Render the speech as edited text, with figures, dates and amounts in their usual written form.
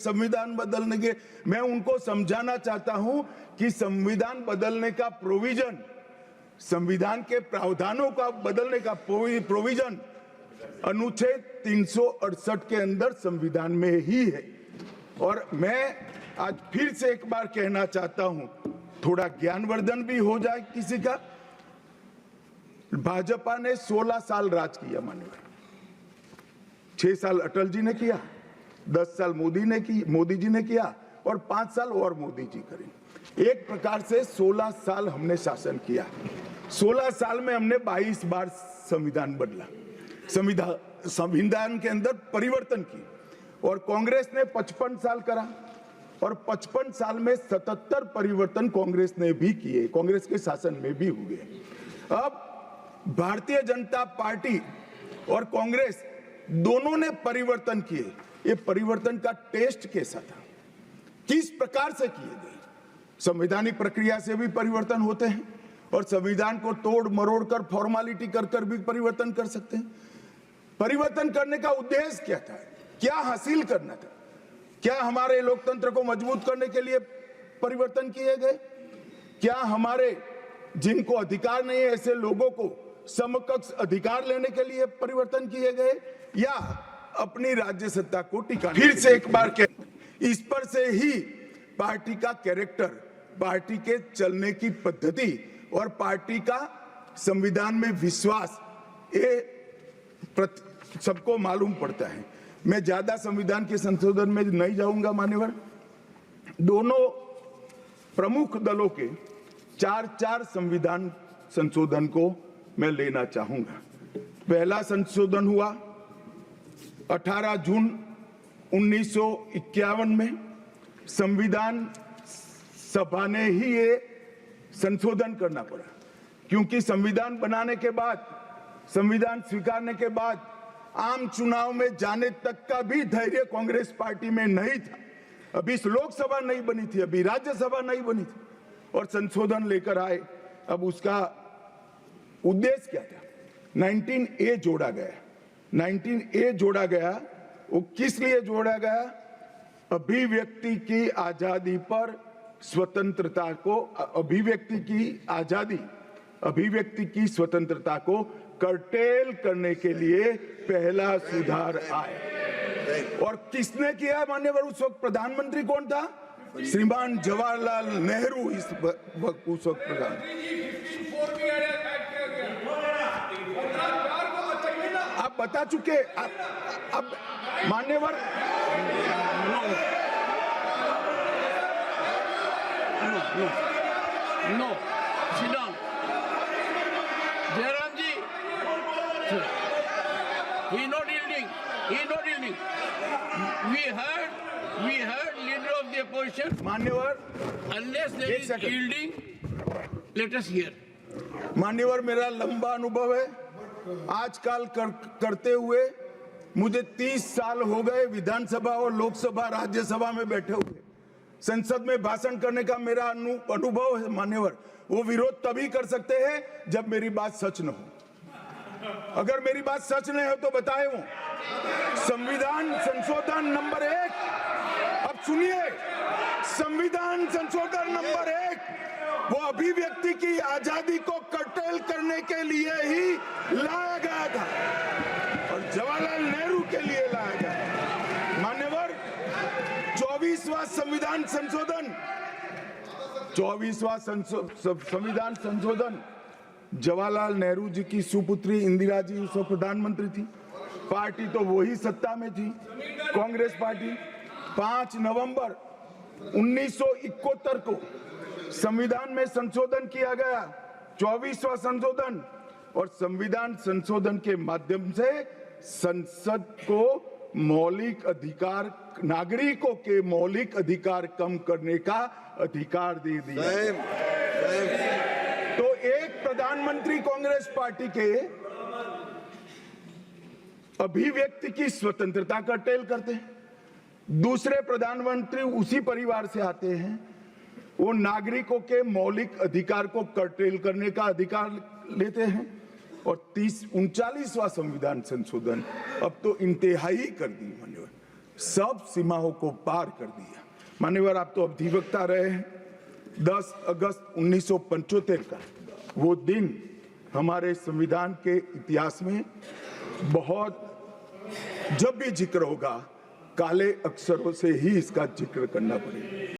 संविधान बदलने के, मैं उनको समझाना चाहता हूं कि संविधान बदलने का प्रोविजन, संविधान के प्रावधानों का बदलने का प्रोविजन अनुच्छेद 368 के अंदर संविधान में ही है। और मैं आज फिर से एक बार कहना चाहता हूं, थोड़ा ज्ञानवर्धन भी हो जाए किसी का। भाजपा ने 16 साल राज किया, माननीय 6 साल अटल जी ने किया, 10 साल मोदी जी ने किया और 5 साल और मोदी जी करें। एक प्रकार से 16 साल हमने शासन किया। 16 साल में हमने 22 बार संविधान बदला, संविधान के अंदर परिवर्तन की। और कांग्रेस ने 55 साल करा और 55 साल में 77 परिवर्तन कांग्रेस ने भी किए, कांग्रेस के शासन में भी हुए। अब भारतीय जनता पार्टी और कांग्रेस दोनों ने परिवर्तन किए। ये परिवर्तन का टेस्ट कैसा था, किस प्रकार से किए गए? संवैधानिक प्रक्रिया से भी परिवर्तन होते हैं और संविधान को तोड़ मरोड़ कर, फॉर्मेलिटी कर भी परिवर्तन कर सकते हैं। परिवर्तन करने का उद्देश्य क्या था, क्या हासिल करना था? क्या हमारे लोकतंत्र को मजबूत करने के लिए परिवर्तन किए गए? क्या हमारे जिनको अधिकार नहीं है ऐसे लोगों को समकक्ष अधिकार लेने के लिए परिवर्तन किए गए, या अपनी राज्य सत्ता को टिकाने? फिर से एक बार इस पर से ही पार्टी का कैरेक्टर, पार्टी के चलने की पद्धति और पार्टी का संविधान में विश्वास, ये सबको मालूम पड़ता है। मैं ज्यादा संविधान के संशोधन में नहीं जाऊंगा मान्यवर। दोनों प्रमुख दलों के 4 संविधान संशोधन को मैं लेना चाहूंगा। पहला संशोधन हुआ 18 जून 1951 में। संविधान सभा ने ही ये संशोधन करना पड़ा, क्योंकि संविधान बनाने के बाद, संविधान स्वीकारने के बाद आम चुनाव में जाने तक का भी धैर्य कांग्रेस पार्टी में नहीं था। अभी लोकसभा नहीं बनी थी, अभी राज्यसभा नहीं बनी थी और संशोधन लेकर आए। अब उसका उद्देश्य क्या था? 19A जोड़ा गया। 19A जोड़ा गया, वो किस लिए जोड़ा गया? अभिव्यक्ति की आजादी पर स्वतंत्रता को, अभिव्यक्ति की आजादी, अभिव्यक्ति की स्वतंत्रता को कर्टेल करने के लिए पहला सुधार आया। और किसने किया मान्यवर? उस वक्त प्रधानमंत्री कौन था? श्रीमान जवाहरलाल नेहरू उस वक्त प्रधान। आप बता चुके। अब मान्यवर no sit down. Jairam ji, he not yielding. We heard leader of the opposition. मान्यवर, Unless there is yielding, let us hear. मान्यवर, मेरा लंबा अनुभव है आजकल करते हुए। मुझे 30 साल हो गए विधानसभा और लोकसभा राज्यसभा में बैठे हुए। संसद में भाषण करने का मेरा अनुभव है मान्यवर। वो विरोध तभी कर सकते हैं जब मेरी बात सच न हो। अगर मेरी बात सच नहीं हो तो बताए वो। संविधान संशोधन नंबर 1, अब सुनिए, संविधान संशोधन नंबर 1 वो अभिव्यक्ति की आजादी को कर्टेल करने के लिए ही लाया गया था और जवाहरलाल नेहरू के लिए लाया गया। मान्यवर, 24वां संविधान संशोधन, 24वां संविधान संशोधन जवाहरलाल नेहरू जी की सुपुत्री इंदिरा जी उस वक्त प्रधानमंत्री थी। पार्टी तो वही सत्ता में थी, कांग्रेस पार्टी। 5 नवंबर 1971 को संविधान में संशोधन किया गया, 24वां संशोधन। और संविधान संशोधन के माध्यम से संसद को मौलिक अधिकार, नागरिकों के मौलिक अधिकार कम करने का अधिकार दे दिया। तो एक प्रधानमंत्री कांग्रेस पार्टी के अभिव्यक्ति की स्वतंत्रता कर्टेल करते हैं, दूसरे प्रधानमंत्री उसी परिवार से आते हैं, वो नागरिकों के मौलिक अधिकार को कर्टेल करने का अधिकार लेते हैं। और 39वां संविधान संशोधन अब तो इंतहाई कर दी मान्यवर। सब सीमाओं को पार कर दिया। मान्यवर, आप तो अधिवक्ता रहे हैं। 10 अगस्त 1975 का वो दिन हमारे संविधान के इतिहास में बहुत, जब भी जिक्र होगा काले अक्षरों से ही इसका जिक्र करना पड़ेगा।